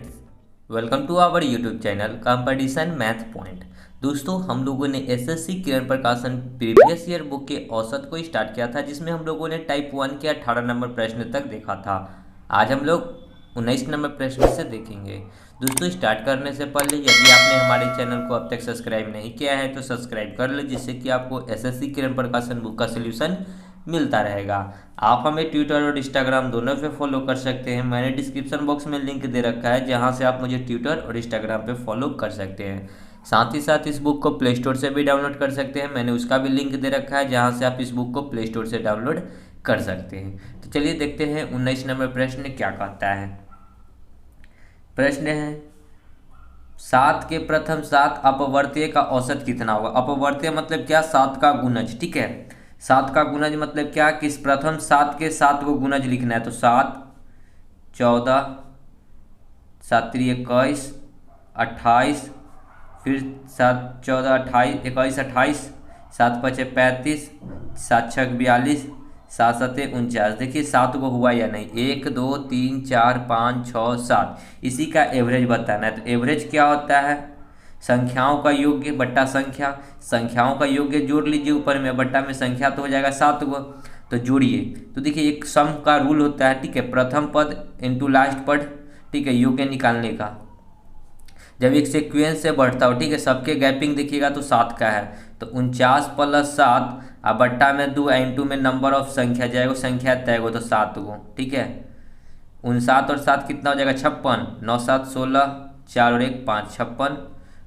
Friends, welcome to our YouTube channel competition math point. दोस्तों, हम लोगों ने एसएससी किरण प्रकाशन प्रीवियस ईयर बुक के औसत को स्टार्ट किया था, जिसमें हम लोगों ने टाइप 1 के 18 नंबर प्रश्न तक देखा था। आज हम लोग 19 नंबर प्रश्न से देखेंगे। दोस्तों, स्टार्ट करने से पहले यदि आपने हमारे चैनल को अब तक सब्सक्राइब नहीं किया है तो सब्सक्राइब कर ले, जिससे कि आपको एसएससी किरण प्रकाशन बुक का सोल्यूशन मिलता रहेगा। आप हमें ट्विटर और इंस्टाग्राम दोनों पे फॉलो कर सकते हैं। मैंने डिस्क्रिप्शन बॉक्स में लिंक दे रखा है, जहां से आप मुझे ट्विटर और इंस्टाग्राम पे फॉलो कर सकते हैं। साथ ही साथ इस बुक को प्ले स्टोर से भी डाउनलोड कर सकते हैं। मैंने उसका भी लिंक दे रखा है, जहां से आप इस बुक को प्ले स्टोर से डाउनलोड कर सकते हैं। तो चलिए देखते हैं 19 नंबर प्रश्न क्या कहता है। प्रश्न है 7 के प्रथम 7 अपवर्तीय का औसत कितना होगा। अपवर्तीय मतलब क्या? 7 का गुणज। ठीक है, 7 का गुणज मतलब क्या? कि प्रथम 7 के 7 को गुणज लिखना है। तो 7 14 7 21 28, फिर 7 14 28 21 28, 7 5 35, 7 6 42, 7 7 49। देखिए 7 को हुआ या नहीं। 1 2 3 4 5 6 7, इसी का एवरेज बताना है। तो एवरेज क्या होता है? संख्याओं का योग्य बट्टा संख्या। संख्याओं का योग्य जोड़ लीजिए, ऊपर में बट्टा में संख्या, तो हो जाएगा 7 को। तो जोड़िए। तो देखिए एक सम का रूल होता है। ठीक है, प्रथम पद इंटू लास्ट पद। ठीक है, योग्य निकालने का जब एक सीक्वेंस से बढ़ता हो, ठीक है, सबके गैपिंग देखिएगा तो 7 का है। तो 49 प्लस 7 अब बट्टा में 2 इंटू में नंबर ऑफ संख्या जाएगा, संख्या तय हो तो 7 को। ठीक है, 59 और 7 कितना हो जाएगा? 56। 9 7 16, 4 और 1 5, 56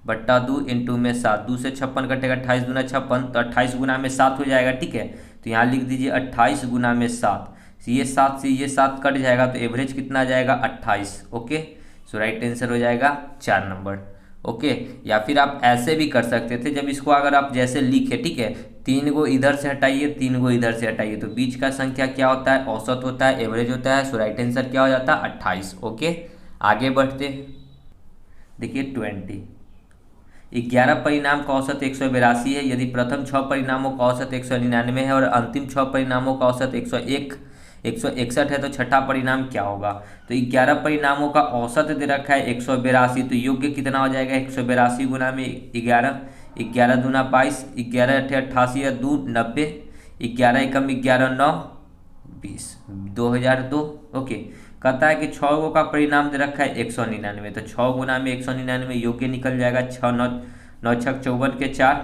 बट्टा 2 इंटू में 7। 2 से 56 कटेगा, 28 गुना 56, तो 28 गुना में 7 हो जाएगा। ठीक है, तो यहाँ लिख दीजिए 28 गुना में 7। ये 7 से ये 7 कट जाएगा, तो एवरेज कितना आ जाएगा? 28। ओके, सो राइट आंसर हो जाएगा 4 नंबर। ओके, या फिर आप ऐसे भी कर सकते थे, जब इसको अगर आप जैसे लिखे, ठीक है, 3 को इधर से हटाइए, 3 को इधर से हटाइए, तो बीच का संख्या क्या होता है? औसत होता है, एवरेज होता है। सो राइट आंसर क्या हो जाता है? 28। ओके, आगे बढ़ते हैं। देखिए 20, 11 परिणाम का औसत 182 है। यदि प्रथम 6 परिणामों का औसत 199 है और अंतिम 6 परिणामों का औसत 161 है, तो छठा परिणाम क्या होगा? तो 11 परिणामों का औसत दे रखा है 182, तो योग्य कितना हो जाएगा? 182 गुना में 11, 11 दूना 22, 11 अठे 88 या 2 90, 11 एकम 11 9 20, 2002। ओके, कहता है कि 6 का परिणाम दे रखा है 199, तो 6 गुना में 199 योग्य निकल जाएगा। 6 9 9 6 54 के 4,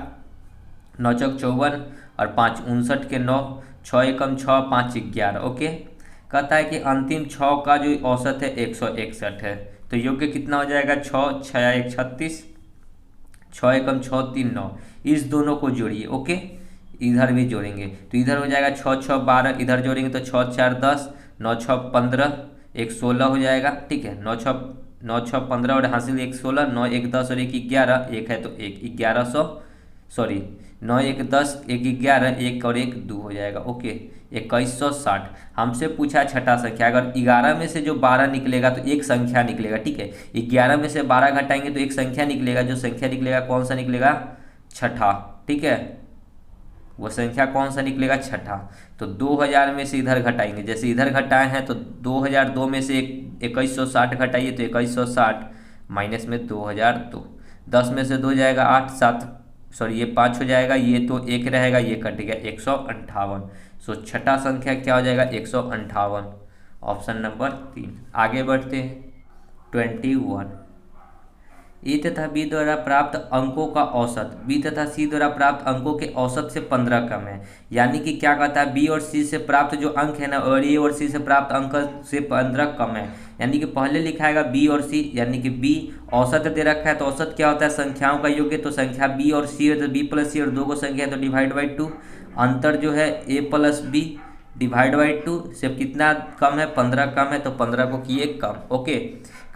9 6 54 और 5 59 के 9, 6 एकम 6 5 11। ओके, कहता है कि अंतिम 6 का जो औसत है 161 है, तो योग्य कितना हो जाएगा? 6 6 1 36, 6 एकम 6 3 9। इस दोनों को जोड़िए। ओके, इधर भी जोड़ेंगे, तो इधर हो जाएगा 6 6 12, इधर जोड़ेंगे तो 6 4 10, 9 6 15, 1 16 हो जाएगा। ठीक है, 9 6 15 और हासिल 1 16, 9 1 10 और 1 11, 1 है तो 1 1100, सॉरी 9 1 10, 1 11, 1 और 1 2 हो जाएगा। ओके, 2160। हमसे पूछा छठा संख्या। अगर 11 में से जो 12 निकलेगा तो एक संख्या निकलेगा। ठीक है, 11 में से 12 घटाएंगे तो एक संख्या निकलेगा। जो संख्या निकलेगा कौन सा निकलेगा? छठा। ठीक है, वो संख्या कौन सा निकलेगा? छठा। तो 2000 में से इधर घटाएंगे, जैसे इधर घटाए हैं तो 2002 में से 2160 घटाइए, तो 2160 माइनस में 2002, 10 में से 2 जाएगा 8 7, सॉरी ये 5 हो जाएगा, ये तो 1 रहेगा, ये कट गया 158। सो छठा संख्या क्या हो जाएगा? 158, ऑप्शन नंबर 3। आगे बढ़ते हैं 21, ए तथा बी द्वारा प्राप्त अंकों का औसत बी तथा सी द्वारा प्राप्त अंकों के औसत से 15 कम है। यानी कि क्या कहता है? बी और सी से प्राप्त जो अंक है ना, और ए और सी से प्राप्त अंक से 15 कम है। यानी कि पहले लिखाएगा बी और सी, यानी कि बी औसत दे रखा है, तो औसत क्या होता है? संख्याओं का योग्य। तो संख्या बी और सी है, तो बी प्लस सी और 2 को संख्या है तो डिवाइड बाई 2। अंतर जो है ए प्लस बी डिवाइड बाई 2 से कितना कम है? 15 कम है, तो 15 को किए कम। ओके,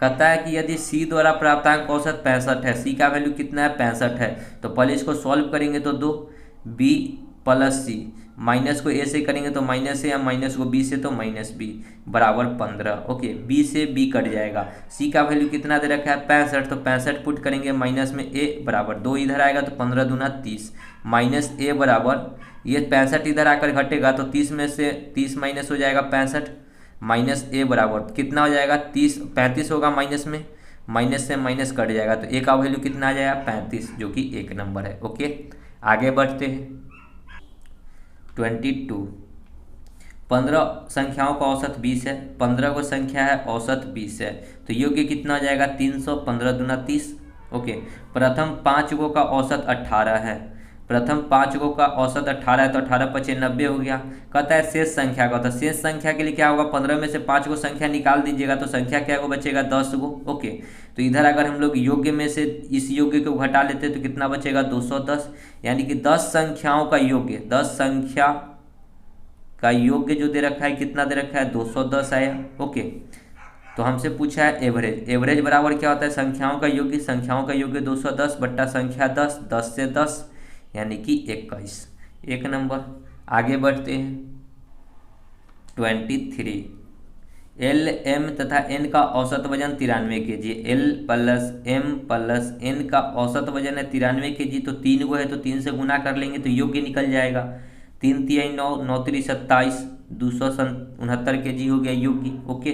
कहता है कि यदि सी द्वारा प्राप्तांक औसत 65 है, सी का वैल्यू कितना है? 65 है। तो पहले इसको सॉल्व करेंगे तो 2 बी प्लस सी, माइनस को ए से करेंगे तो माइनस ए, या माइनस को बी से तो माइनस बी बराबर 15। ओके, बी से बी कट जाएगा। सी का वैल्यू कितना दे रखा है? 65, तो 65 पुट करेंगे, माइनस में ए बराबर 2 इधर आएगा, तो 15 दूना 30, माइनस ए बराबर ये 65 इधर आकर घटेगा, तो 30 में से 30 माइनस हो जाएगा 65, माइनस ए बराबर कितना हो जाएगा? 30, 35 होगा माइनस में, माइनस से माइनस कट जाएगा तो ए का वैल्यू कितना आ जाएगा 35, जो कि 1 नंबर है। ओके, आगे बढ़ते हैं। 22, 15 संख्याओं का औसत 20 है, 15 को संख्या है, औसत 20 है, तो योग्य कितना हो जाएगा 300, 15 दूना 30। ओके, प्रथम 5 गो का औसत 18 है, प्रथम 5 गो का औसत 18 है, तो 18 पचे 90 हो गया। कहता है शेष संख्या का, तो शेष संख्या के लिए क्या होगा, 15 में से 5 गो संख्या निकाल दीजिएगा तो संख्या क्या को बचेगा 10 गो। ओके, तो इधर अगर हम लोग योग्य में से इस योग्य को घटा लेते तो कितना बचेगा 210, यानी कि 10 संख्याओं का योग्य, 10 संख्या का योग्य जो दे रखा है कितना दे रखा है 210 आया। ओके, तो हमसे पूछा है एवरेज, एवरेज बराबर क्या होता है संख्याओं का योग्य, संख्याओं का योग्य 210 बट्टा संख्या 10, 10 से 10 यानी कि 21, 1 नंबर। आगे बढ़ते हैं। 23, एल एम तथा एन का औसत वजन 93 kg, L plus M plus N का औसत वजन है 93 kg, तो 3 गो है तो 3 से गुना कर लेंगे तो योग्य निकल जाएगा। 3 तिहाई 9, 9 तिरी 27, 269 kg हो गया योग्य। ओके,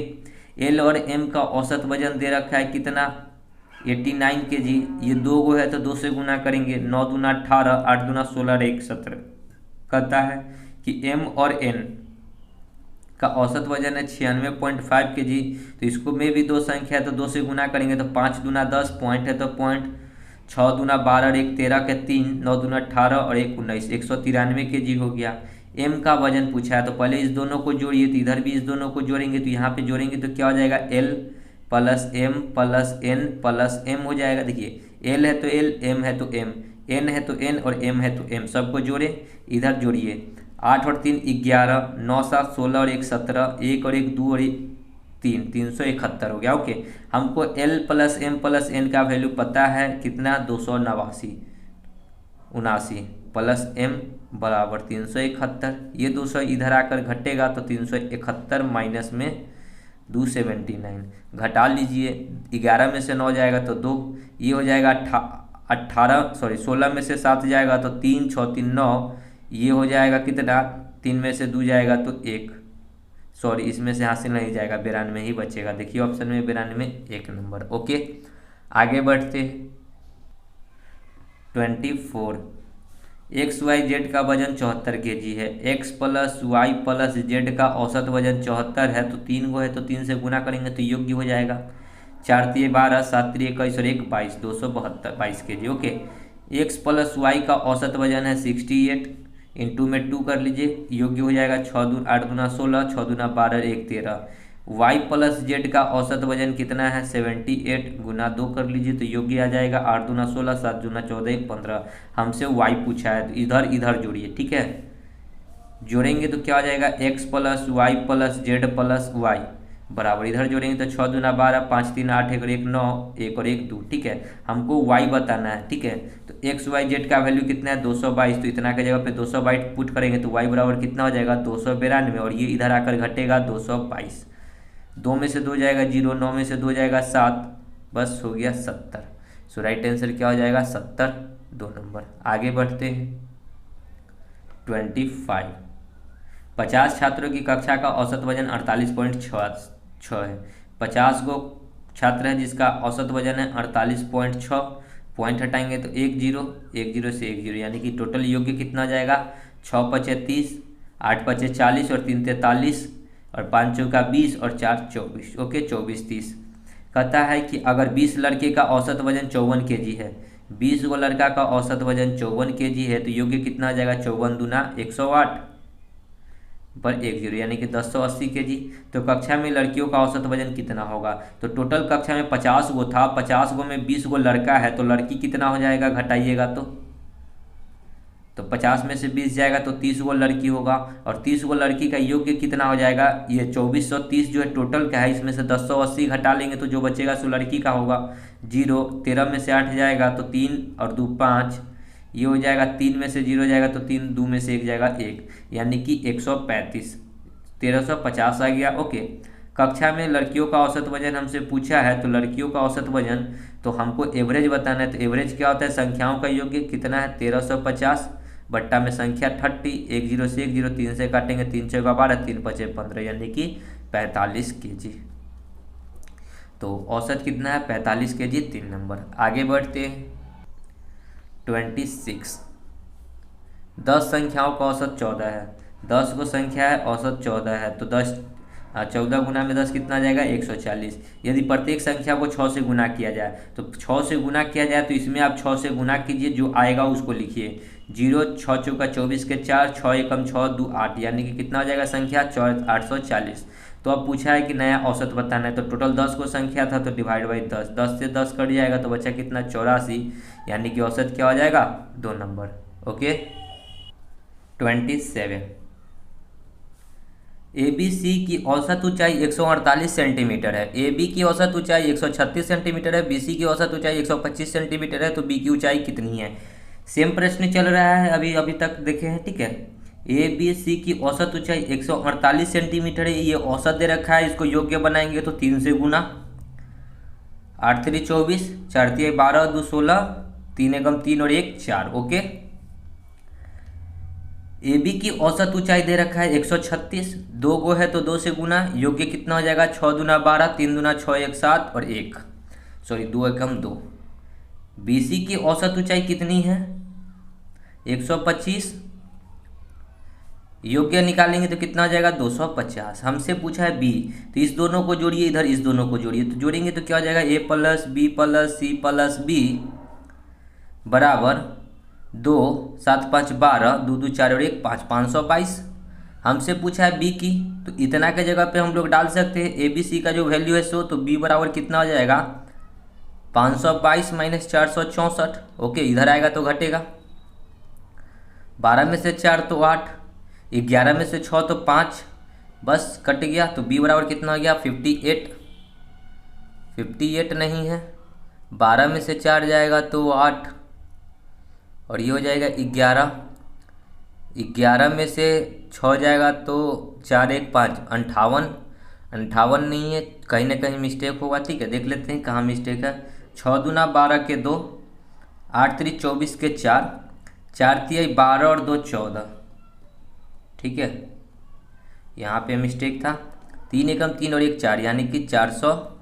एल और एम का औसत वजन दे रखा है कितना 89 kg, ये 2 गो है तो 2 से गुना करेंगे, 9 दूना 18, 8 दूना 16, 1 17। कहता है कि एम और एन का औसत वजन है 96.5 kg, तो इसको में भी 2 संख्या है तो 2 से गुना करेंगे तो 5 दूना 10, पॉइंट है तो पॉइंट, 6 दूना 12, 1 13 के 3, 9 दूना 18 और 1 19, 193 kg हो गया। एम का वजन पूछा है तो पहले इस दोनों को जोड़िए, तो इधर भी इस दोनों को जोड़ेंगे तो यहाँ पे जोड़ेंगे तो क्या हो जाएगा L plus M plus N plus M हो जाएगा। देखिए एल है तो एल, एम है तो एम, एन है तो एन और एम है तो एम, सबको जोड़े, इधर जोड़िए, 8 और 3 11, 9 7 16 और 1 17, 1 और 1 2 और 3, 371 हो गया। ओके, हमको L plus M plus N का वैल्यू पता है कितना 279 प्लस एम बराबर 371, ये 200 इधर आकर घटेगा तो 371 माइनस में 279, घटा लीजिए, 11 में से 9 जाएगा तो 2, ये हो जाएगा 16 में से 7 जाएगा तो 3 6 3 9, ये हो जाएगा कितना 3 में से 2 जाएगा तो 1, सॉरी इसमें से हासिल नहीं जाएगा, 92 ही बचेगा। देखिए ऑप्शन में 92, 1 नंबर। ओके, आगे बढ़ते। 24, एक्स वाई जेड का वजन 74 kg है, X plus Y plus Z का औसत वजन 74 है, तो 3 गो है तो 3 से गुना करेंगे तो योग्य हो जाएगा। 4 तिये 12, 7 तिये 21 और 1 22, 222 kg। Okay, X plus Y का औसत वजन है 68, इंटू में 2 कर लीजिए, योग्य हो जाएगा 8 दूना 16, 6 दूना 12, 1 13। वाई प्लस जेड का औसत वजन कितना है 78, गुना 2 कर लीजिए तो योग्य आ जाएगा 8 दूना 16, 7 दूना 14, 1 15। हमसे वाई पूछा है तो इधर इधर जोड़िए, ठीक है, जोड़ेंगे तो क्या आ जाएगा X plus Y plus Z plus Y बराबर, इधर जोड़ेंगे तो 6 दूना 12, 5 3 8, 1 और 1 9, 1 और 1 2, ठीक है, हमको वाई बताना है। ठीक है, तो एक्स वाई जेड का वैल्यू कितना है 222, तो इतना की जगह पे 222 पुट करेंगे तो वाई बराबर कितना हो जाएगा 292, और ये इधर आकर घटेगा 222, 2 में से 2 जाएगा 0, 9 में से 2 जाएगा 7, बस हो गया 70। सो राइट आंसर क्या हो जाएगा 70, 2 नंबर। आगे बढ़ते हैं। 25, 50 छात्रों की कक्षा का औसत वजन 48.6 है, 50 गो छात्र हैं जिसका औसत वजन है 48.6, पॉइंट हटाएंगे तो 1 0, 1 0 से 1 0, यानी कि टोटल योग्य कितना जाएगा 6 5 30, 8 5 40 और 3 43 और 5 चौका 20 और 4 24। ओके, 24 30। कहता है कि अगर 20 लड़के का औसत वजन 54 kg है, 20 गो लड़का का औसत वजन 54 kg है, तो योग्य कितना आ जाएगा 54 दूना 108 पर 1 0, यानी कि 1080 kg। तो कक्षा में लड़कियों का औसत वजन कितना होगा, तो टोटल कक्षा में 50 गो था, 50 गो में 20 गो लड़का है तो लड़की कितना हो जाएगा घटाइएगा तो 50 में से 20 जाएगा तो 30 गो लड़की होगा, और 30 गो लड़की का योग्य कितना हो जाएगा, ये 2430 जो है टोटल का है, इसमें से 1080 घटा लेंगे तो जो बचेगा सो लड़की का होगा 0, 13 में से 8 जाएगा तो 3 और 2 5, ये हो जाएगा 3 में से 0 जाएगा तो 3, 2 में से 1 जाएगा 1, यानी कि 135, 1350 आ गया। ओके, कक्षा में लड़कियों का औसत वजन हमसे पूछा है, तो लड़कियों का औसत वजन तो हमको एवरेज बताना है, तो एवरेज क्या होता है संख्याओं का योग्य कितना है 1350 बट्टा में संख्या 30, 1 0 से 1 0, 3 से काटेंगे 3 चौका 12, 3 5 15, यानी कि 45 kg। तो औसत कितना है 45 kg 3 नंबर। आगे बढ़ते हैं 26। 10 संख्याओं का औसत 14 है। 10 को संख्या है, औसत 14 है, तो 14 गुना में 10 कितना आ जाएगा 140। यदि प्रत्येक संख्या को 6 से गुना किया जाए तो 6 से गुना किया जाए तो इसमें आप 6 से गुना कीजिए, जो आएगा उसको लिखिए। 0 6 चौका 24 के 4, 6 एकम 6 2 8, यानी कि कितना हो जाएगा संख्या 840। तो अब पूछा है कि नया औसत बताना है, तो टोटल 10 को संख्या था तो डिवाइड बाई 10, 10 से 10 कट जाएगा तो बचा कितना 84, यानी कि औसत क्या हो जाएगा 2 नंबर। ओके 27। ABC की औसत ऊंचाई 148 सेंटीमीटर है। AB की औसत ऊंचाई 136 सेंटीमीटर है। BC की औसत ऊंचाई 125 सेंटीमीटर है। तो B की ऊंचाई कितनी है? सेम प्रश्न चल रहा है अभी तक देखे हैं, ठीक है। ABC की औसत ऊंचाई 148 सेंटीमीटर है, ये औसत दे रखा है। इसको योग्य बनाएंगे तो 3 से गुना, 8 3 24, 4 3 12, 2 16, 3 एकम 3 और 1 4। ओके AB की औसत ऊंचाई दे रखा है 136, 2 गो है तो 2 से गुना, योग्य कितना हो जाएगा 6 दूना 12, 3 दूना 6 1 7 और 1 सॉरी 2 एकम 2। BC की औसत ऊंचाई कितनी है 125, योग्य निकालेंगे तो कितना हो जाएगा 250। हमसे पूछा है B, तो इस दोनों को जोड़िए, इधर इस दोनों को जोड़िए, तो जोड़ेंगे तो क्या हो जाएगा A plus B plus C plus B बराबर 2 7 5 12, 2 2 4 और 1 5, 522। हमसे पूछा है B की, तो इतना के जगह पे हम लोग डाल सकते हैं ABC का जो वैल्यू है सो, तो B बराबर कितना हो जाएगा 522 माइनस 464। ओके इधर आएगा तो घटेगा, 12 में से 4 तो 8, 11 में से 6 तो 5, बस कट गया। तो B बराबर कितना हो गया 58। 58 नहीं है, 12 में से 4 जाएगा तो 8 और ये हो जाएगा 11, 11 में से 6 जाएगा तो 4 1 5, 58। 58 नहीं है, कहीं ना कहीं मिस्टेक होगा, ठीक है देख लेते हैं कहाँ मिस्टेक है। 6 दूना 12 के 2, 8 3 24 के 4, 4 3 12 और 2 14, ठीक है यहाँ पे मिस्टेक था। 3 एकम 3 और 1 4, यानी कि 400।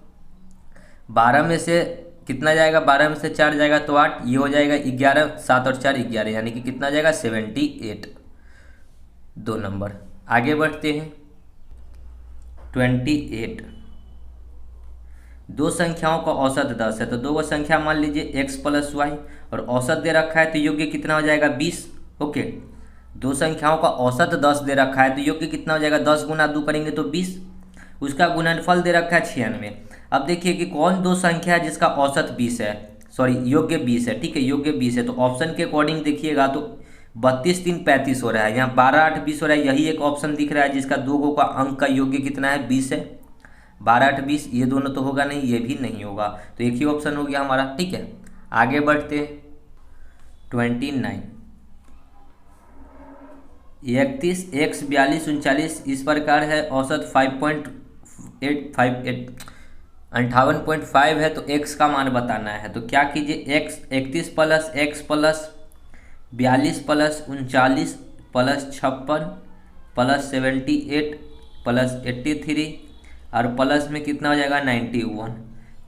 12 में से कितना जाएगा, 12 में से 4 जाएगा तो 8, ये हो जाएगा 11, 7 और 4 11, यानी कि कितना जाएगा 78, 2 नंबर। आगे बढ़ते हैं 28। 2 संख्याओं का औसत 10 है, तो 2 संख्या मान लीजिए x प्लस वाई और औसत दे रखा है तो योग्य कितना हो जाएगा 20। ओके 2 संख्याओं का औसत 10 दे रखा है तो योग्य कितना हो जाएगा 10 गुना 2 करेंगे तो 20, उसका गुणनफल दे रखा है 96। अब देखिए कि कौन 2 संख्या है जिसका औसत 20 है, सॉरी योग्य 20 है, ठीक है योग्य 20 है। तो ऑप्शन के अकॉर्डिंग देखिएगा तो 32 3 35 हो रहा है, यहाँ 12 8 20 हो रहा है। यही एक ऑप्शन दिख रहा है जिसका 2 गो का अंक का योग्य कितना है 20 है, 12 8 20, ये दोनों तो होगा नहीं, ये भी नहीं होगा, तो एक ही ऑप्शन हो गया हमारा, ठीक है। आगे बढ़ते 29। 31 x 42 39 इस प्रकार है, औसत 58.5 है, तो x का मान बताना है। तो क्या कीजिए x 31 plus x plus 42 plus 39 plus 56 plus 78 plus 83 और प्लस में कितना हो जाएगा 91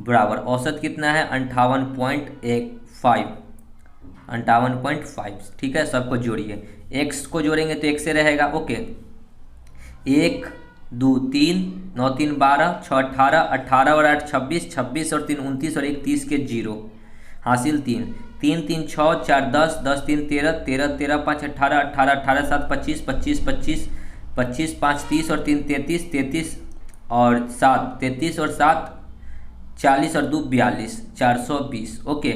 बराबर औसत कितना है 58.5, ठीक है। सबको जोड़िए, x को जोड़ेंगे तो x से रहेगा। ओके 1 2 3 9 3 12 6 18, 18 और 8 26, 26 और 3 29 और 1 30 के 0 हासिल 3 3 3 6 4 10 10 3 13 13 13 5 18 18 18 7 25 25 25 25 5 30 और 3 33 33 और 7 33 और 7 40 और 2 42, 420। ओके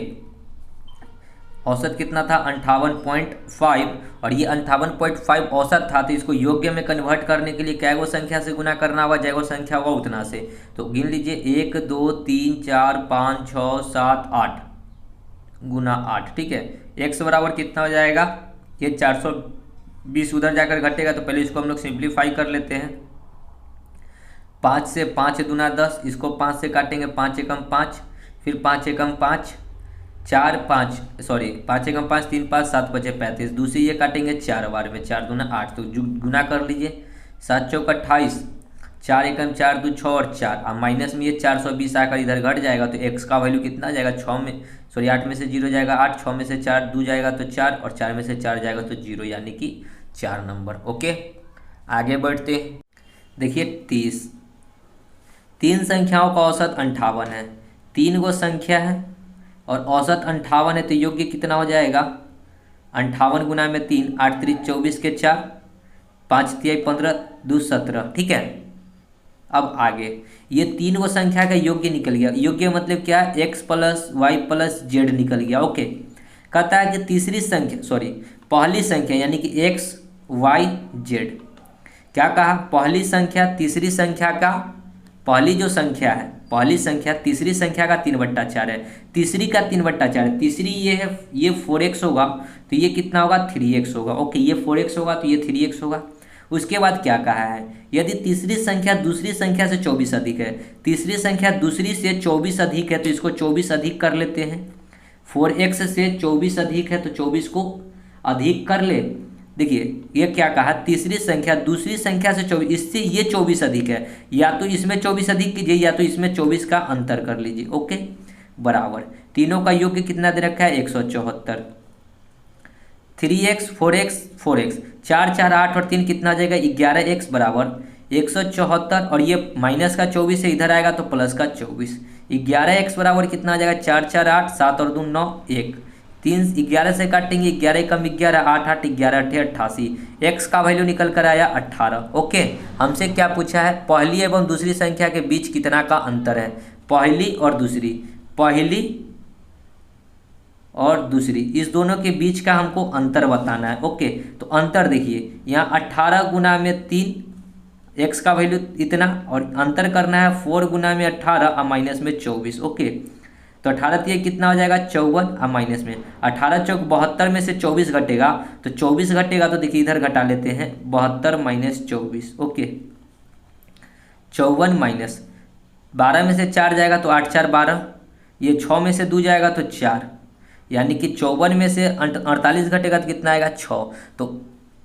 औसत कितना था 58.5 और ये 58.5 औसत था, तो इसको योग्य में कन्वर्ट करने के लिए क्या गो संख्या से गुना करना होगा, जय गो संख्या होगा उतना से। तो गिन लीजिए 1 2 3 4 5 6 7 8 गुना 8, ठीक है। x बराबर कितना हो जाएगा, ये 420 उधर जाकर घटेगा, तो पहले इसको हम लोग सिंप्लीफाई कर लेते हैं। 5 से 5 दूना 10, इसको 5 से काटेंगे 5 एकम 5, फिर 5 एकम 5 4 5 सॉरी 5 एकम 5 3 5 7 5 35, दूसरी ये काटेंगे 4 बार में, 4 दूना 8, तो गुना कर लीजिए। 7 चौक 28, 4 एकम 4 2 6 और 4, अब माइनस में ये 420 आकर इधर घट जाएगा तो x का वैल्यू कितना जाएगा, 6 में सॉरी 8 में से 0 जाएगा 8, 6 में से 4 2 जाएगा तो 4 और 4 में से 4 जाएगा तो 0, यानी कि 4 नंबर। ओके, आगे बढ़ते हैं। देखिए 30, 3 संख्याओं का औसत 58 है, 3 गो संख्या है और औसत 58 है, तो योग्य कितना हो जाएगा, 58 गुना में 3, 8 3 24 के 4, 5 3 15 2 17। ठीक है, अब आगे ये 3 गो संख्या का योग्य निकल गया। योग्य मतलब क्या है, x plus Y plus Z निकल गया। ओके, कहता है कि तीसरी संख्या सॉरी पहली संख्या यानी कि x y z, क्या कहा, पहली संख्या तीसरी संख्या का, पहली जो संख्या है पहली संख्या तीसरी संख्या का 3/4 है, तीसरी का 3/4 है, तीसरी ये है, ये 4x होगा तो ये कितना होगा 3x होगा। ओके, ये 4x होगा तो ये 3x होगा। उसके बाद क्या कहा है, यदि तीसरी संख्या दूसरी संख्या से 24 अधिक है, तीसरी संख्या दूसरी से 24 अधिक है तो इसको 24 अधिक कर लेते हैं। 4x से 24 अधिक है तो 24 को अधिक कर ले। देखिए ये क्या कहा, तीसरी संख्या दूसरी संख्या से 24, इससे ये 24 अधिक है, या तो इसमें 24 अधिक कीजिए या तो इसमें 24 का अंतर कर लीजिए। ओके, बराबर तीनों का योग्य कितना दे रखा है 174, 3x 4x 4x 4 4 8 और 3 कितना आ जाएगा 11x बराबर 174, और ये माइनस का 24 से इधर आएगा तो प्लस का 24, 11x बराबर कितना आ जाएगा 4 4 8 7 और 2 9 1, 3 11 से काटेंगे 11 कम 11 8 8 11 8 88, x का वैल्यू निकल कर आया 18। ओके, हमसे क्या पूछा है, पहली एवं दूसरी संख्या के बीच कितना का अंतर है, पहली और दूसरी, पहली और दूसरी इस दोनों के बीच का हमको अंतर बताना है। ओके, तो अंतर देखिए यहाँ 18 गुना में 3, x का वैल्यू इतना, और अंतर करना है 4 गुना में 18 और माइनस में 24। ओके, तो 18 ये कितना हो जाएगा 54 और माइनस में 18 चौक 72 में से 24 घटेगा तो 24 घटेगा तो देखिए इधर घटा लेते हैं 72 माइनस 24। ओके, 54 माइनस 12 में से 4 जाएगा तो 8 4 12, ये 6 में से 2 जाएगा तो 4, यानी कि 54 में से 48 घटेगा तो कितना आएगा 6, तो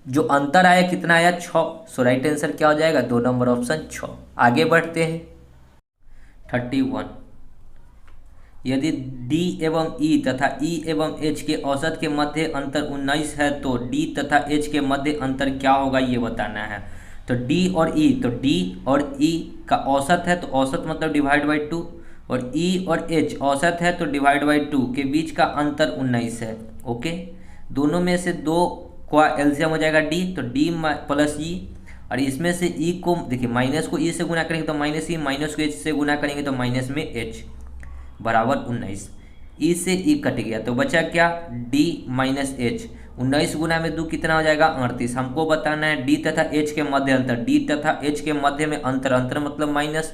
जो अंतर आया कितना आया 6। सो राइट आंसर क्या हो जाएगा 2 नंबर ऑप्शन 6। आगे बढ़ते हैं 31, यदि D एवं E तथा E एवं H के औसत के मध्य अंतर 19 है तो D तथा H के मध्य अंतर क्या होगा ये बताना है। तो D और E, तो D और E का औसत है तो औसत मतलब डिवाइड बाई 2, और E और H औसत है तो डिवाइड बाई 2 के बीच का अंतर 19 है। ओके, दोनों में से 2 का एलसीएम हो जाएगा D, तो D प्लस E, और इसमें से E को देखिए माइनस को E से गुना करेंगे तो माइनस E, माइनस को H से गुना करेंगे तो माइनस में H बराबर 19, E से E कट गया तो बचा क्या D माइनस H, 19 गुना में 2 कितना हो जाएगा 38। हमको बताना है D तथा H के मध्य अंतर, D तथा H के मध्य में अंतर, अंतर मतलब माइनस,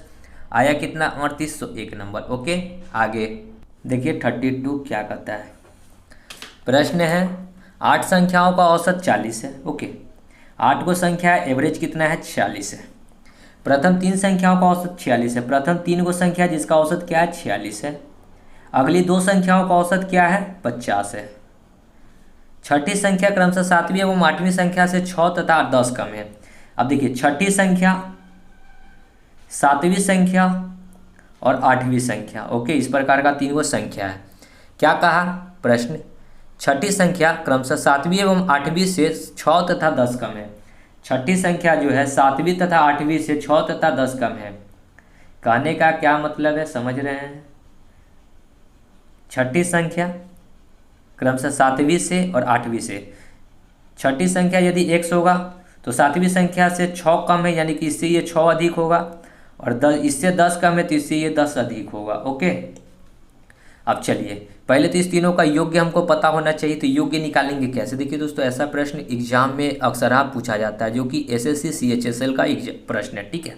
आया कितना 38, तो 1 नंबर। ओके, आगे देखिए 32 क्या कहता है, प्रश्न है 8 संख्याओं का औसत 40 है। ओके, 8 को संख्या एवरेज कितना है 46 है। प्रथम 3 संख्याओं का औसत 46 है, प्रथम 3 को संख्या जिसका औसत क्या है 46 है। अगली 2 संख्याओं का औसत क्या है 50 है। छठी संख्या क्रमशः 7वीं एवं 8वीं संख्या से 6 तथा 10 कम है। अब देखिए छठी संख्या, 7वीं संख्या और 8वीं संख्या। ओके, इस प्रकार का 3 गो संख्या है। क्या कहा प्रश्न, छठी संख्या क्रमशः 7वीं एवं 8वीं से 6 तथा 10 कम है। छठी संख्या जो है 7वीं तथा 8वीं से 6 तथा 10 कम है। कहने का क्या मतलब है, समझ रहे हैं। छठी संख्या क्रमशः 7वीं से और 8वीं से, छठी संख्या यदि x होगा तो 7वीं संख्या से 6 कम है, यानी कि इससे ये 6 अधिक होगा, और इससे 10 कम है तो इससे ये 10 अधिक होगा। ओके, अब चलिए पहले तो इस तीनों का योग्य हमको पता होना चाहिए, तो योग्य निकालेंगे कैसे। देखिए दोस्तों, ऐसा प्रश्न एग्जाम में अक्सर आप पूछा जाता है, जो कि SSC CHSL का प्रश्न है। ठीक है,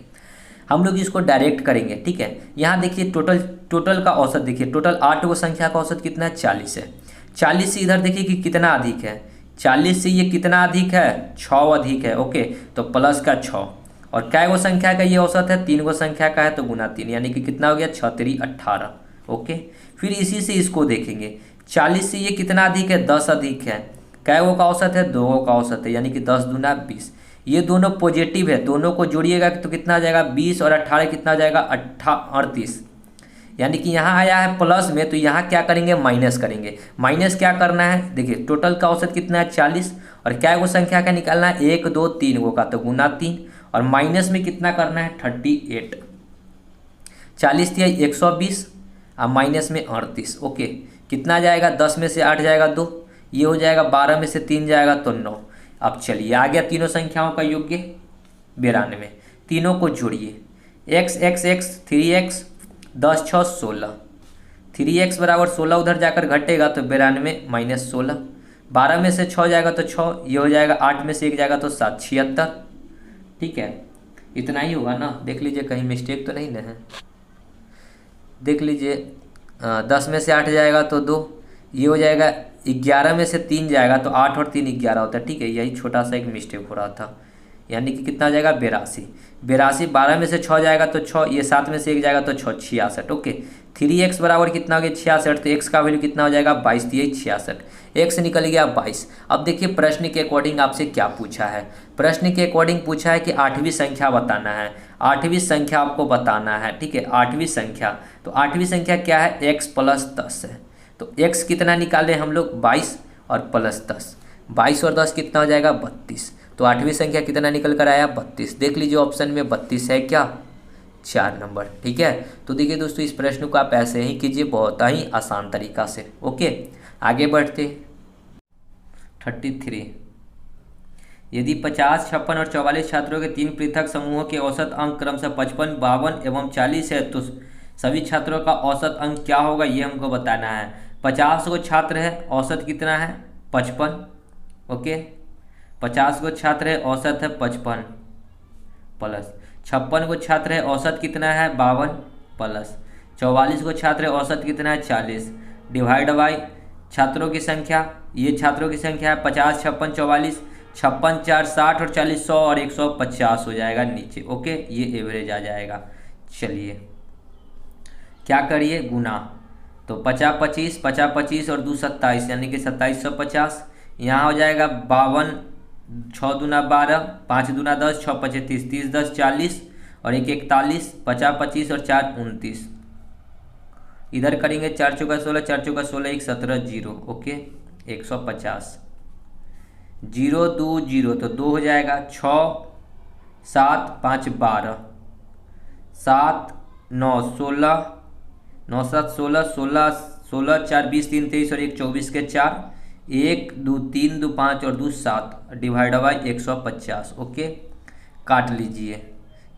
हम लोग इसको डायरेक्ट करेंगे। ठीक है, यहाँ देखिए टोटल का औसत देखिए, टोटल 8 गो संख्या का औसत कितना है 40 है। 40 से इधर देखिए कि कितना अधिक है, 40 से ये कितना अधिक है 6 अधिक है। ओके, तो प्लस का 6, और क्या गो संख्या का ये औसत है 3 गो संख्या का है तो गुना 3, यानी कि कितना हो गया 6 3 18। ओके, फिर इसी से इसको देखेंगे, 40 से ये कितना अधिक है 10 अधिक है। क्या गो का औसत है 2 गो का औसत है, यानी कि 10 दूना 20, ये दोनों पॉजिटिव है, दोनों को जोड़िएगा तो कितना आ जाएगा 20 और 18 कितना आ जाएगा 38। यानी कि यहाँ आया है प्लस में, तो यहाँ क्या करेंगे माइनस करेंगे। माइनस क्या करना है, देखिए टोटल का औसत कितना है 40, और क्या वो संख्या का निकालना है 1 2 3 को का, तो गुना 3, और माइनस में कितना करना है 38। 40 थी 120 और माइनस में 38। ओके, कितना जाएगा 10 में से 8 जाएगा 2, ये हो जाएगा 12 में से 3 जाएगा तो 9। अब चलिए आ गया तीनों संख्याओं का योग्य 92। तीनों को जोड़िए, x x x 3x 10 6 16, 3x बराबर 16 उधर जाकर घटेगा तो 92 माइनस 16, 12 में से 6 जाएगा तो 6, ये हो जाएगा 8 में से 1 जाएगा तो 7 76। ठीक है, इतना ही होगा ना, देख लीजिए कहीं मिस्टेक तो नहीं ना है। देख लीजिए 10 में से 8 जाएगा तो 2, ये हो जाएगा 11 में से 3 जाएगा तो 8 और 3 11 होता है। ठीक है, यही छोटा सा एक मिस्टेक हो रहा था, यानी कि कितना जाएगा 82। 82 12 में से 6 जाएगा तो 6, ये 7 में से 1 जाएगा तो 6 66। ओके, 3x बराबर कितना हो गया 66, तो x का वैल्यू कितना हो जाएगा 22 दिए 66, x निकल गया 22। अब देखिए प्रश्न के अकॉर्डिंग आपसे क्या पूछा है। प्रश्न के अकॉर्डिंग पूछा है कि 8वीं संख्या बताना है, 8वीं संख्या आपको बताना है। ठीक है, 8वीं संख्या, तो 8वीं संख्या क्या है x प्लस 10 है, तो x कितना निकाले हम लोग 22 और प्लस 10, 22 और 10 कितना हो जाएगा 32। तो 8वीं संख्या कितना निकल कर आया 32। देख लीजिए ऑप्शन में 32 है क्या, 4 नंबर। ठीक है, तो देखिए दोस्तों इस प्रश्न को आप ऐसे ही कीजिए, बहुत ही आसान तरीका से। ओके, आगे बढ़ते 33। यदि 50 56 और 44 छात्रों के 3 पृथक समूहों के औसत अंक क्रमशः 55 52 एवं 40 है, तो सभी छात्रों का औसत अंक क्या होगा ये हमको बताना है। 50 को छात्र है, औसत कितना है 55। ओके, 50 को छात्र है, औसत है 55, प्लस 56 को छात्र है, औसत कितना है 52, प्लस 44 को छात्र है, औसत कितना है 40, डिवाइड बाई छात्रों की संख्या, ये छात्रों की संख्या है 50 56 44, 56 4 60 और 40 100 और 150 हो जाएगा नीचे। ओके, ये एवरेज आ जाएगा। चलिए क्या करिए गुना, तो 50 25 50 25 और 2 27 यानी कि 2750, यहाँ हो जाएगा 52 6 दूना 12 5 दूना 10 6 5 30 30 10 40 और 1 41, 50 25 और 4 29, इधर करेंगे 4 चौका 16 4 चौका 16 1 17 0। ओके, 150, 0 2 0 तो 2 हो जाएगा, 6 7 5 12, 7 9 16 9 7 16 16 16 4 20 3 23 और 1 24 के 4, 1 2 3 2 5 और 2 7, डिवाइड बाई 150। ओके, काट लीजिए,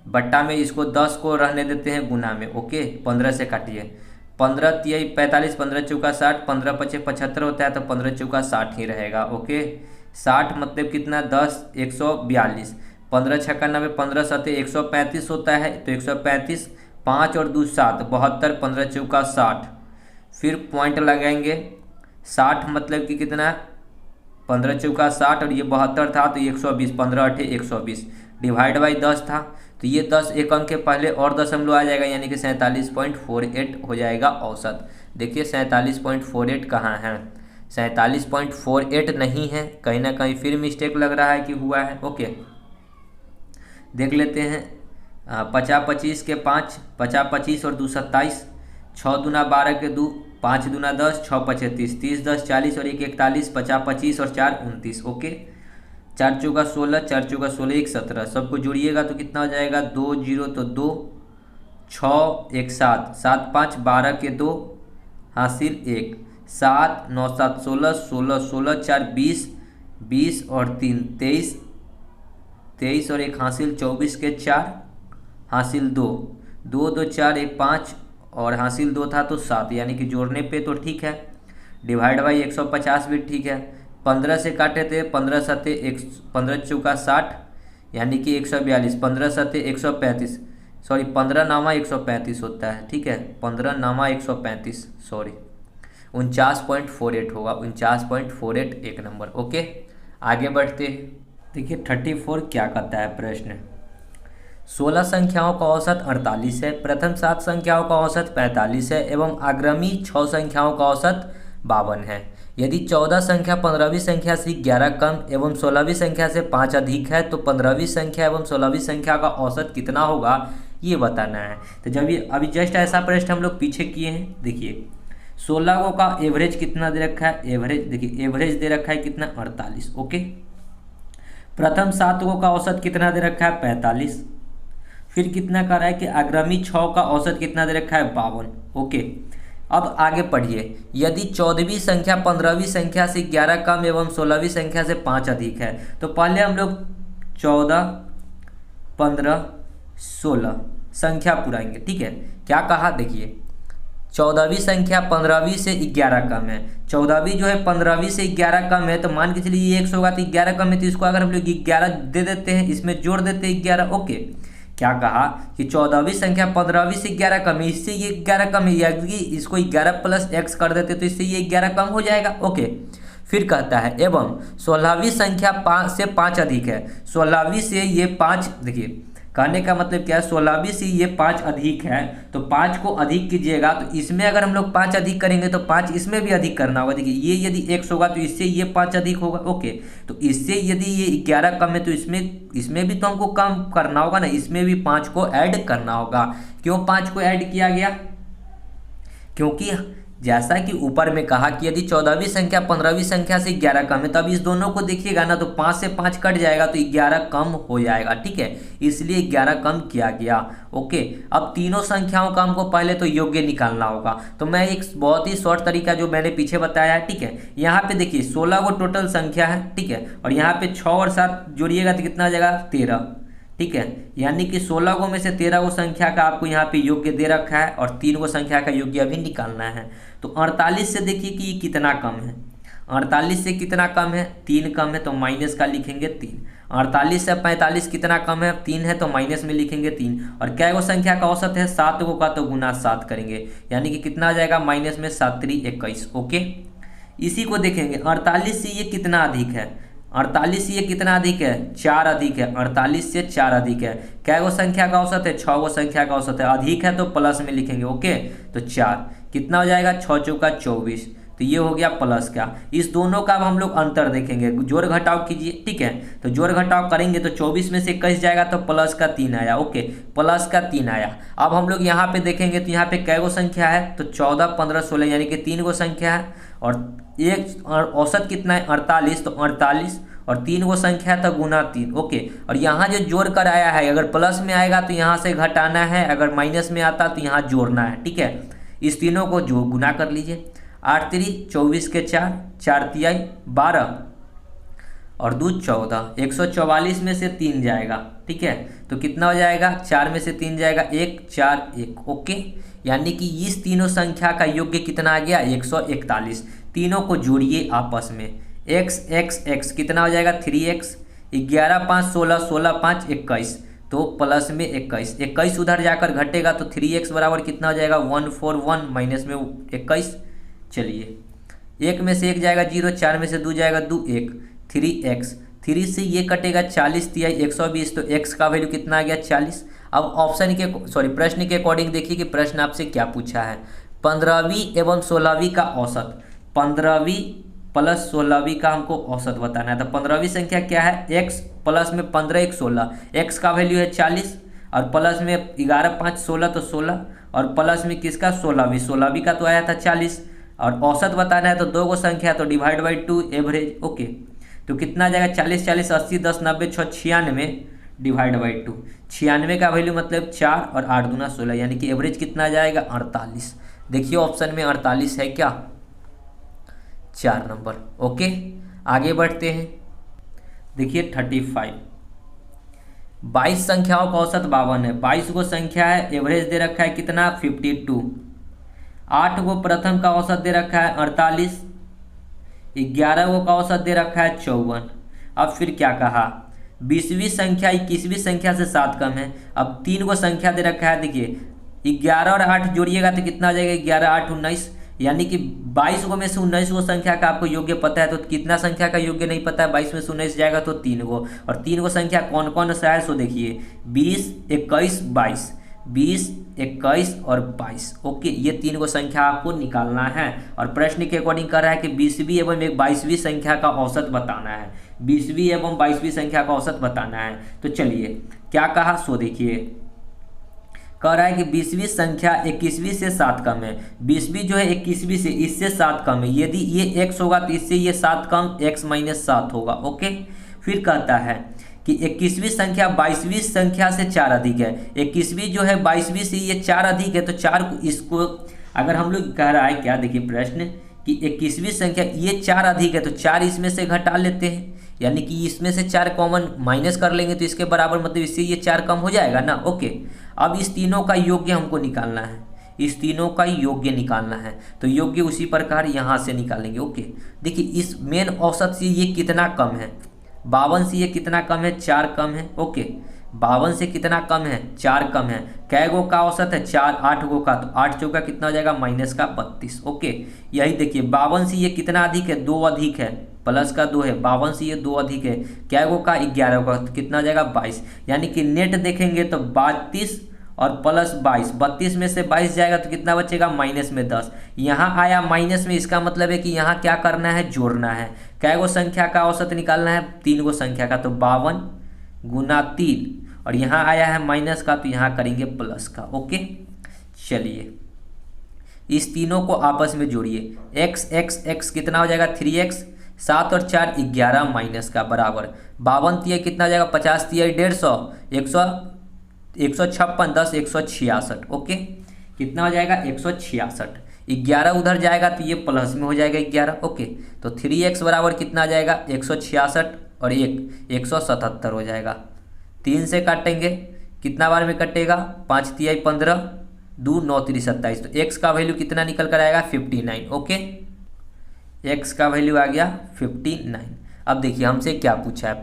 बट्टा में इसको 10 को रहने देते हैं गुना में। ओके, 15 से काटिए, 15 तिहाई 45 15 चौका 60, 15 पचे 75 होता है तो 15 चौका 60 ही रहेगा। ओके, 60 मतलब कितना 10 142, 15 छक्का 90, 15 सते 135 होता है तो 135, 5 और 2 7 72, 15 चौका 60, फिर पॉइंट लगाएंगे 60 मतलब कि कितना 15 चौका 60 और ये 72 था तो 120, 15 8 120, डिवाइड बाई 10 था तो ये 10 एक अंक के पहले और दशमलव आ जाएगा यानी कि 47.48 हो जाएगा औसत। देखिए 47.48 कहाँ है, 47.48 नहीं है, कहीं ना कहीं फिर मिस्टेक लग रहा है कि हुआ है। ओके, देख लेते हैं 50 25 के 5, 50 25 और 2 27, 6 दूना 12 के 2, 5 दूना 10, 6 5 30 30 10 40 और 1 41, 50 25 और 4 29। ओके, 4 चौका 16 4 चौका 16 1 17, सबको जोड़िएगा तो कितना हो जाएगा 2 0 तो 2, 6 1 7 7 5 12 के 2 हासिल 1, 7 9 7 16 16 16 4 20 20 और 3 23 23 और 1 हासिल 24 के 4 हासिल 2 2 2 4 1 5 और हासिल 2 था तो 7, यानी कि जोड़ने पे तो ठीक है, डिवाइड बाई 150 भी ठीक है। 15 से काटे थे 15 सते 15 चौका 60 यानी कि 142, 15 सते 135, सॉरी 15 नामा 135 होता है। ठीक है, 15 नामा 135 सॉरी 49.48 होगा, 49.48 एक नंबर। ओके, आगे बढ़ते देखिए 34 क्या कहता है प्रश्न। 16 संख्याओं का औसत 48 है, प्रथम 7 संख्याओं का औसत 45 है एवं अग्रमी 6 संख्याओं का औसत 52 है। यदि 14 संख्या 15वीं संख्या से 11 कम एवं 16वीं संख्या से 5 अधिक है तो 15वीं संख्या एवं 16वीं संख्या का औसत कितना होगा, ये बताना है। तो जब ये अभी जस्ट ऐसा प्रश्न हम लोग पीछे किए हैं, देखिए 16 को का एवरेज कितना दे रखा है, एवरेज देखिए एवरेज दे रखा है कितना 48। ओके, प्रथम 7 को का औसत कितना दे रखा है 45। फिर कितना कर रहा है कि अग्रमी 6 का औसत कितना दे रखा है 52। ओके, अब आगे पढ़िए, यदि 14वीं संख्या 15वीं संख्या से 11 कम एवं 16वीं संख्या से 5 अधिक है तो पहले हम लोग 14, 15, 16 संख्या पुराएंगे। ठीक है, क्या कहा, देखिए 14वीं संख्या 15वीं से 11 कम है, 14वीं जो है 15वीं से 11 कम है, तो मान के चलिए ये 100 होगा तो 11 कम है, तो इसको अगर हम लोग 11 दे देते हैं, इसमें जोड़ देते हैं 11। ओके, क्या कहा कि 14वीं संख्या 15वीं से 11 कम है, इससे ये 11 कम है, यानी इसको 11 प्लस x कर देते तो इससे ये 11 कम हो जाएगा। ओके, फिर कहता है एवं 16वीं संख्या 5 से 5 अधिक है, 16वीं से ये 5, देखिए कहने का मतलब क्या है, 16वीं से ये 5 अधिक है, तो 5 को अधिक कीजिएगा तो इसमें अगर हम लोग 5 अधिक करेंगे तो 5 इसमें भी अधिक करना होगा। देखिए ये यदि x होगा तो इससे ये 5 अधिक होगा। ओके, तो इससे यदि ये 11 कम है तो इसमें भी तो हमको कम करना होगा ना, इसमें भी 5 को ऐड करना होगा। क्यों 5 को ऐड किया गया, क्योंकि जैसा कि ऊपर में कहा कि यदि 14वीं संख्या 15वीं संख्या से 11 कम है, तब इस दोनों को देखिएगा ना तो 5 से 5 कट जाएगा तो 11 कम हो जाएगा। ठीक है, इसलिए 11 कम किया गया। ओके, अब तीनों संख्याओं का हमको पहले तो योग्य निकालना होगा, तो मैं एक बहुत ही शॉर्ट तरीका जो मैंने पीछे बताया है। ठीक है, यहाँ पे देखिए 16 को टोटल संख्या है। ठीक है, और यहाँ पे 6 और 7 जोड़िएगा तो कितना आ जाएगा 13। ठीक है, यानी कि 16 को में से 13 को संख्या का आपको यहाँ पे योग्य दे रखा है और 3 को संख्या का योग्य अभी निकालना है। तो 48 से देखिए कि ये कितना कम है, 48 से कितना कम है 3 कम है, तो माइनस का लिखेंगे 3। 48 से 45 कितना कम है 3 है, तो माइनस में लिखेंगे 3। और क्या वो संख्या का औसत है 7 को का, तो गुना 7 करेंगे, यानी कि कितना आ जाएगा माइनस में 7 3 21। ओके, इसी को देखेंगे 48 से ये कितना अधिक है, 48 से ये कितना अधिक है 4 अधिक है, 48 से 4 अधिक है। क्या वो संख्या का औसत है 6 वो संख्या का औसत है, अधिक है तो प्लस में लिखेंगे। ओके, तो 4 कितना हो जाएगा 6 चौका 24, तो ये हो गया प्लस का। इस दोनों का अब हम लोग अंतर देखेंगे, जोड़ घटाव कीजिए। ठीक है, तो जोड़ घटाव करेंगे तो 24 में से 21 जाएगा तो प्लस का 3 आया। ओके, प्लस का 3 आया। अब हम लोग यहाँ पे देखेंगे तो यहाँ पे कै गो संख्या है, तो 14 15 16 यानी कि 3 गो संख्या है, और औसत कितना है 48, तो 48 और 3 गो संख्या है तो गुना 3। ओके, और यहाँ जो जोड़ कर आया है, अगर प्लस में आएगा तो यहाँ से घटाना है, अगर माइनस में आता तो यहाँ जोड़ना है। ठीक है, इस तीनों को जो गुना कर लीजिए, 8 3 24 के 4, 4 तिहाई 12 और 2 14, 144 में से 3 जाएगा। ठीक है, तो कितना हो जाएगा 4 में से 3 जाएगा 1 4 1। ओके, यानी कि इस तीनों संख्या का योग्य कितना आ गया 141। तीनों को जोड़िए आपस में, x x x कितना हो जाएगा 3x, 11 5 16, 16 5 21, तो प्लस में 21, 21 उधर जाकर घटेगा तो 3x बराबर कितना हो जाएगा 141 माइनस में 21। चलिए, 1 में से 1 जाएगा 0, 4 में से 2 जाएगा 2 1, 3x, 3 से ये कटेगा 40 तिहाई 120, तो x का वैल्यू कितना आ गया 40। अब ऑप्शन के प्रश्न के अकॉर्डिंग देखिए कि प्रश्न आपसे क्या पूछा है, 15वीं एवं 16वीं का औसत, 15वीं प्लस 16वीं का हमको औसत बताना है। तो 15वीं संख्या क्या है x प्लस में 15 1 16, x का वैल्यू है 40 और प्लस में 11 5 16, तो 16 और प्लस में किसका 16वीं का तो आया था 40, और औसत बताना है तो 2 गो संख्या तो डिवाइड बाई 2 एवरेज। ओके, तो कितना जाएगा 40 40 80 10 90 6 96 डिवाइड बाई 2, 96 का वैल्यू मतलब 4 और 8 दूना 16, यानी कि एवरेज कितना जाएगा 48। देखिए ऑप्शन में 48 है क्या, 4 नंबर। ओके, आगे बढ़ते हैं। देखिए 35, 22 संख्याओं का औसत 52 है, 22 को संख्या है, एवरेज दे रखा है कितना 52, 8 को प्रथम का औसत दे रखा है 48, 11 को का औसत दे रखा है 54। अब फिर क्या कहा, 20वीं संख्या 21वीं संख्या से 7 कम है। अब 3 को संख्या दे रखा है, देखिए 11 और 8 जोड़िएगा तो कितना हो जाएगा 11 8 19, यानी कि 22 को में से 19 को संख्या का आपको योग्य पता है, तो कितना संख्या का योग्य नहीं पता है, 22 में से 19 जाएगा तो 3 को, और 3 को संख्या कौन कौन सा है सो देखिए 20 21 22, 20, 21 और 22। ओके, ये तीन को संख्या आपको निकालना है और प्रश्न के अकॉर्डिंग कर रहा है कि 20वीं एवं 22वीं संख्या का औसत बताना है। 20वीं एवं 22वीं संख्या का औसत बताना है। तो चलिए क्या कहा सो देखिए, कह रहा है कि 20वीं संख्या 21वीं से 7 कम है। 20वीं जो है 21वीं से इससे 7 कम है। यदि ये x होगा तो इससे ये 7 कम, x - 7 होगा। ओके, फिर कहता है कि 21वीं संख्या 22वीं संख्या से 4 अधिक है। 21वीं जो है 22वीं से ये 4 अधिक है, तो 4 को इसको अगर हम लोग कह रहा है क्या, देखिए प्रश्न कि 21वीं संख्या ये 4 अधिक है तो 4 इसमें से घटा लेते हैं, यानी कि इसमें से 4 कॉमन माइनस कर लेंगे तो इसके बराबर, मतलब इससे ये 4 कम हो जाएगा ना। ओके, अब इस तीनों का योग्य हमको निकालना है, इस तीनों का योग्य निकालना है। तो योग्य उसी प्रकार यहाँ से निकालेंगे। ओके, देखिए इस मेन औसत से ये कितना कम है, 52 से ये कितना कम है, 4 कम है। ओके, 52 से कितना कम है, 4 कम है। कै गो का औसत है, 4, 8 गो का, तो 8 चौका कितना हो जाएगा, -32। ओके, यही देखिए 52 से ये कितना अधिक है, 2 अधिक है, प्लस का 2 है। 52 से ये 2 अधिक है, कै गो का, 11 का, तो कितना हो जाएगा 22। यानी कि नेट देखेंगे तो 32 और प्लस 22, 32 में से 22 जाएगा तो कितना बचेगा, -10। यहाँ आया माइनस में, इसका मतलब है कि यहाँ क्या करना है, जोड़ना है। कै गो संख्या का औसत निकालना है, 3 गो संख्या का, तो 52 गुना 3, और यहाँ आया है माइनस का तो यहाँ करेंगे प्लस का। ओके, चलिए इस तीनों को आपस में जोड़िए। x कितना हो जाएगा, 3x, 7 और 4 11 माइनस का बराबर 52 तिया कितना हो जाएगा, 50 तिया 150, 156, 10 166। ओके, कितना हो जाएगा, 166। 11 उधर जाएगा तो ये प्लस में हो जाएगा 11। ओके, तो 3x बराबर कितना आ जाएगा, 166 और 177 हो जाएगा। 3 से काटेंगे, कितना बार में कटेगा, 5 तिया 15, 2 9 3 27, तो x का वैल्यू कितना निकल कर आएगा, 59। ओके, x का वैल्यू आ गया 59। अब देखिए हमसे क्या पूछा है,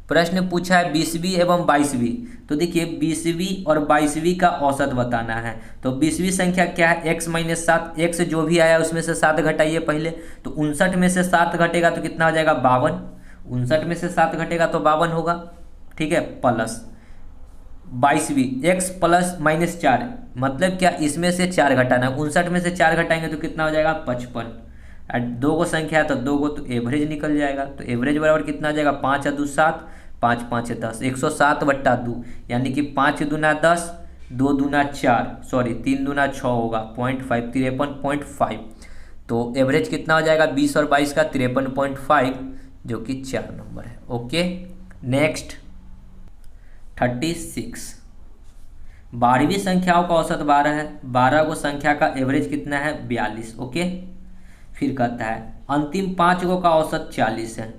प्रश्न पूछा है 20वीं एवं 22वीं। तो देखिए 20वीं और 22वीं का औसत बताना है। तो 20वीं संख्या क्या है, x - 7, x जो भी आया उसमें से 7 घटाइए पहले, तो 59 में से 7 घटेगा तो कितना हो जाएगा, 52। 59 में से 7 घटेगा तो 52 होगा। ठीक है, प्लस 22वीं x प्लस -4, मतलब क्या, इसमें से 4 घटाना है। 59 में से 4 घटाएंगे तो कितना हो जाएगा, 55। 2 गो संख्या है तो 2 गो, तो एवरेज निकल जाएगा। तो एवरेज बराबर कितना आ जाएगा, 5 और 2 7, 5 5 10, 107/2, यानी कि 5 दूना 10, 2 दूना 4, सॉरी 3 दूना 6 होगा, 0.5, 53.5। तो एवरेज कितना हो जाएगा, 20 और 22 का 53.5, जो कि 4 नंबर है। Okay, next 36। 12वीं संख्याओं का औसत 12 है। 12 को संख्या का एवरेज कितना है, 42। ओके, फिर कहता है अंतिम 5 गो का औसत 40 है।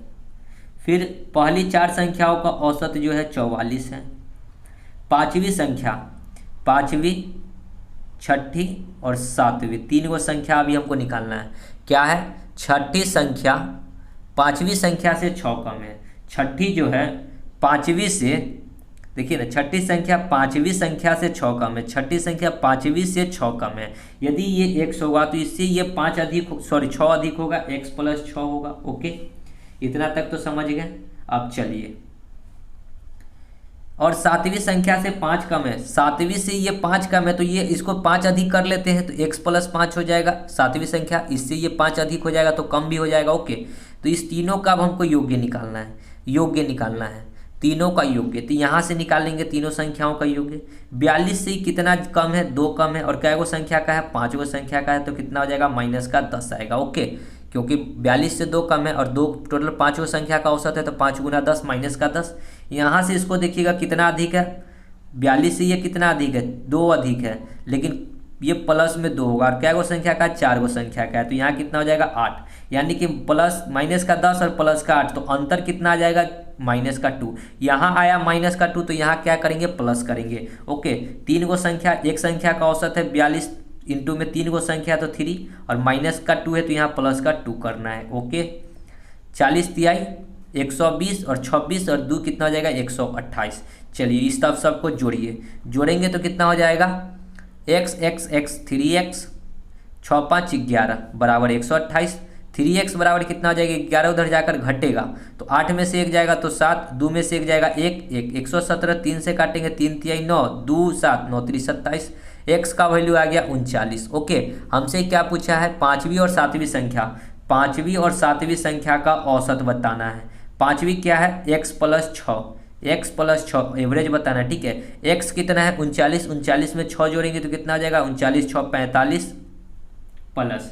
फिर पहली 4 संख्याओं का औसत जो है 44 है। 5वीं संख्या, 5वीं, 6ठी और 7वीं, 3 गो संख्या अभी हमको निकालना है। क्या है, 6ठी संख्या 5वीं संख्या से 6 कम है। 6ठी जो है 5वीं से, देखिए ना, 6ठी संख्या 5वीं संख्या से 6 कम है। 6ठी संख्या 5वीं से 6 कम है। यदि ये x होगा तो इससे ये 5 अधिक, सॉरी 6 अधिक होगा, x + 6 होगा। ओके, इतना तक तो समझ गए। अब चलिए, और 7वीं संख्या से 5 कम है। 7वीं से ये 5 कम है तो ये इसको 5 अधिक कर लेते हैं, तो x + 5 हो जाएगा 7वीं संख्या, इससे ये 5 अधिक हो जाएगा तो कम भी हो जाएगा। ओके, तो इस तीनों का अब हमको योग्य निकालना है, योग्य निकालना है, तीनों का योग्य। तो यहाँ से निकालेंगे तीनों संख्याओं का योग्य। 42 से कितना कम है, 2 कम है, और कै गो संख्या का है, 5 गो संख्या का है, तो कितना हो जाएगा, -10 आएगा। ओके, क्योंकि 42 से 2 कम है और 2 टोटल 5 गो संख्या का औसत है, तो 5 गुना 10 -10। यहाँ से इसको देखिएगा कितना अधिक है, 42 से ये कितना अधिक है, 2 अधिक है, लेकिन ये प्लस में 2 होगा, और कै गो संख्या का, 4 गो संख्या का है, तो यहाँ कितना हो जाएगा, 8। यानी कि प्लस -10 और प्लस का 8, तो अंतर कितना आ जाएगा, -2। यहाँ आया -2, तो यहाँ क्या करेंगे, प्लस करेंगे। ओके, 3 गो संख्या, एक संख्या का औसत है 42, इंटू में 3 गो संख्या तो 3, और -2 है तो यहाँ +2 करना है। ओके, 40 तिहाई 120 और 26 और 2 कितना हो जाएगा, 128। चलिए इस तब सबको जोड़िए, जोड़ेंगे तो कितना हो जाएगा, x 3x 6 5 11 बराबर 128, 3x बराबर कितना हो जाएगा, 11 उधर जाकर घटेगा तो 8 में से 1 जाएगा तो 7, 2 में से 1 जाएगा 1, 117, 3 से काटेंगे 3 तिहाई 9, 2 7, 9 3 27, x का वैल्यू आ गया 39। ओके, हमसे क्या पूछा है, पाँचवीं और सातवीं संख्या, पाँचवीं और सातवीं संख्या का औसत बताना है। पाँचवीं क्या है, x plus 6, x plus 6 average बताना है। ठीक है, x कितना है 39, 39 में 6 जोड़ेंगे तो कितना आ जाएगा 39 6 45 प्लस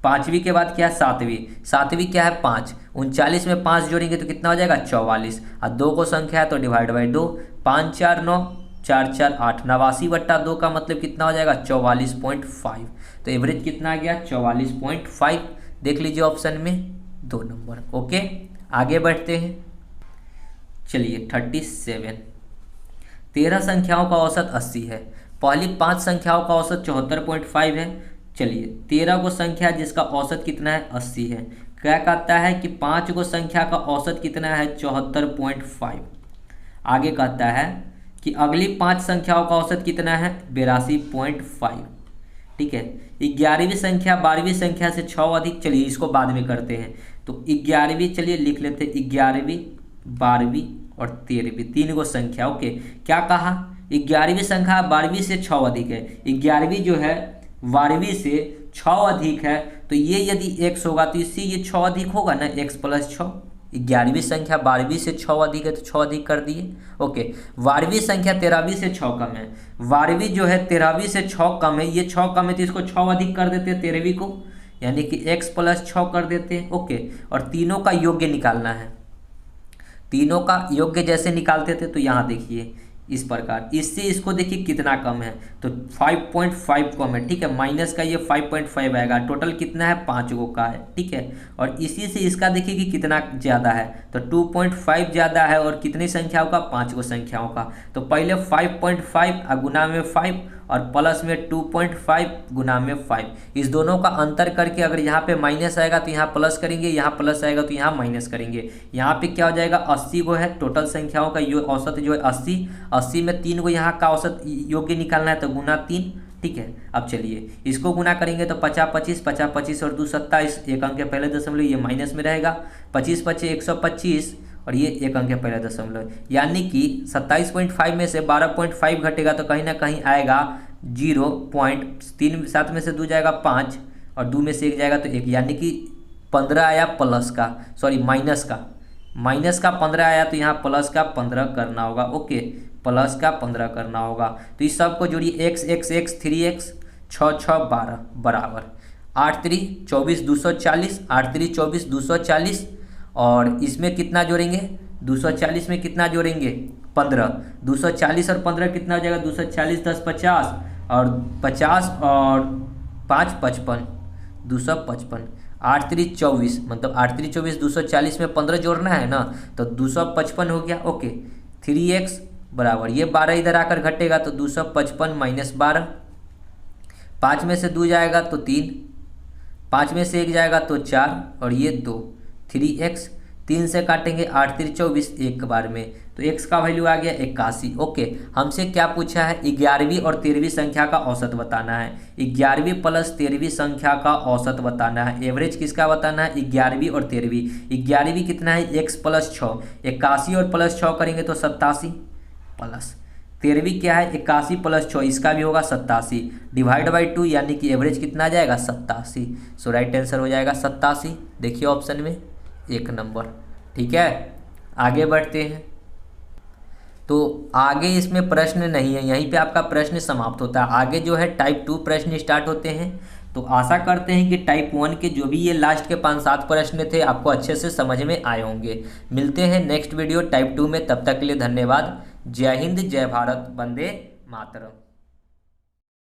पाँचवीं के बाद क्या है सातवीं, सातवीं क्या है 5, 39 में 5 जोड़ेंगे तो कितना हो जाएगा 44, और 2 को संख्या है तो डिवाइड बाई 2, 5 4 9 4 4 8, 89/2 का मतलब कितना हो जाएगा 44.5। तो एवरेज कितना आ गया 44.5, देख लीजिए ऑप्शन में 2 नंबर। ओके, आगे बढ़ते हैं। चलिए 37, 13 संख्याओं का औसत 80 है, पहली 5 संख्याओं का औसत 74.5 है। चलिए 13 को संख्या जिसका औसत कितना है 80 है, क्या कहता है कि 5 को संख्या का औसत कितना है 74.5। आगे कहता है कि अगली 5 संख्याओं का औसत कितना है 82.5। ठीक है, 11वीं संख्या 12वीं संख्या से 6 अधिक, चलिए इसको बाद में करते हैं। तो 11वीं चलिए लिख लेते हैं, 11वीं 12वीं और 13वीं 3 को संख्या। ओके, क्या कहा 11वीं संख्या 12वीं से 6 अधिक है, 11वीं जो है 12वीं से 6 अधिक है, तो ये यदि x होगा तो इससे ये 6 अधिक होगा ना, x प्लस 6। 11वीं संख्या 12वीं से 6 अधिक है तो 6 अधिक कर दिए। ओके, 12वीं संख्या 13वीं से 6 कम है, 12वीं जो है 13वीं से 6 कम है, ये 6 कम है तो इसको 6 अधिक कर देते हैं 13वीं को, यानी कि x प्लस 6 कर देते हैं। ओके, और तीनों का योग्य निकालना है, तीनों का योग्य जैसे निकालते थे तो यहाँ देखिए इस प्रकार, इससे इसको देखिए कितना कम है तो 5.5 कम है। ठीक है, माइनस का ये 5.5 आएगा, टोटल कितना है 5 को का है। ठीक है, और इसी से इसका देखिए कि कितना ज़्यादा है तो 2.5 ज़्यादा है, और कितनी संख्याओं का 5 को संख्याओं का। तो पहले 5.5 गुना में 5 और प्लस में 2.5 गुना में 5, इस दोनों का अंतर करके अगर यहाँ पे माइनस आएगा तो यहाँ प्लस करेंगे, यहाँ प्लस आएगा तो यहाँ माइनस करेंगे। यहाँ पे क्या हो जाएगा 80 को है टोटल संख्याओं का औसत जो है 80, 80 में 3 को यहाँ का औसत योग्य निकालना है तो गुना 3। ठीक है, अब चलिए इसको गुना करेंगे तो 50 25, 50 25 और 2 27, एक अंक के पहले दशमलव ये माइनस में रहेगा, 25 25 125 और ये एक अंक के पहले दशमलव, यानी कि 27.5 में से 12.5 घटेगा तो कहीं ना कहीं आएगा 0.3, 7 में से 2 जाएगा 5 और 2 में से 1 जाएगा तो 1, यानी कि 15 आया प्लस का, सॉरी माइनस का 15 आया तो यहाँ प्लस का 15 करना होगा। ओके, प्लस का 15 करना होगा। तो इस सब को जोड़िए, x x x 3x 6 6 12 बराबर 8 3 24 240, 8 3 24 240, और इसमें कितना जोड़ेंगे 240 में कितना जोड़ेंगे 15, 240 और 15 कितना हो जाएगा 240 10 50 और 50 और 5 55, 255, 8 3 24 मतलब 8 3 24, 240 में 15 जोड़ना है ना तो 255 हो गया। ओके, 3x बराबर ये 12 इधर आकर घटेगा तो 255 माइनस 12, 5 में से 2 जाएगा तो 3, 5 में से 1 जाएगा तो 4 और ये 2, 3x, 3 से काटेंगे 8 3 24 एक बार में तो x का वैल्यू आ गया 81। ओके, हमसे क्या पूछा है 11वीं और 13वीं संख्या का औसत बताना है, 11वीं प्लस 13वीं संख्या का औसत बताना है। एवरेज किसका बताना है 11वीं और 13वीं, 11वीं कितना है x प्लस 6, 81 और प्लस 6 करेंगे तो 87 प्लस 13वीं क्या है 81 प्लस 6, इसका भी होगा 87 डिवाइड बाई 2, यानी कि एवरेज कितना आ जाएगा 87। सो राइट आंसर हो जाएगा 87, देखिए ऑप्शन में 1 नंबर। ठीक है, आगे बढ़ते हैं। तो आगे इसमें प्रश्न नहीं है, यहीं पे आपका प्रश्न समाप्त होता है। आगे जो है टाइप 2 प्रश्न स्टार्ट होते हैं। तो आशा करते हैं कि टाइप 1 के जो भी ये लास्ट के 5-7 प्रश्न थे आपको अच्छे से समझ में आए होंगे। मिलते हैं नेक्स्ट वीडियो टाइप 2 में, तब तक के लिए धन्यवाद। जय हिंद, जय भारत, वंदे मातरम।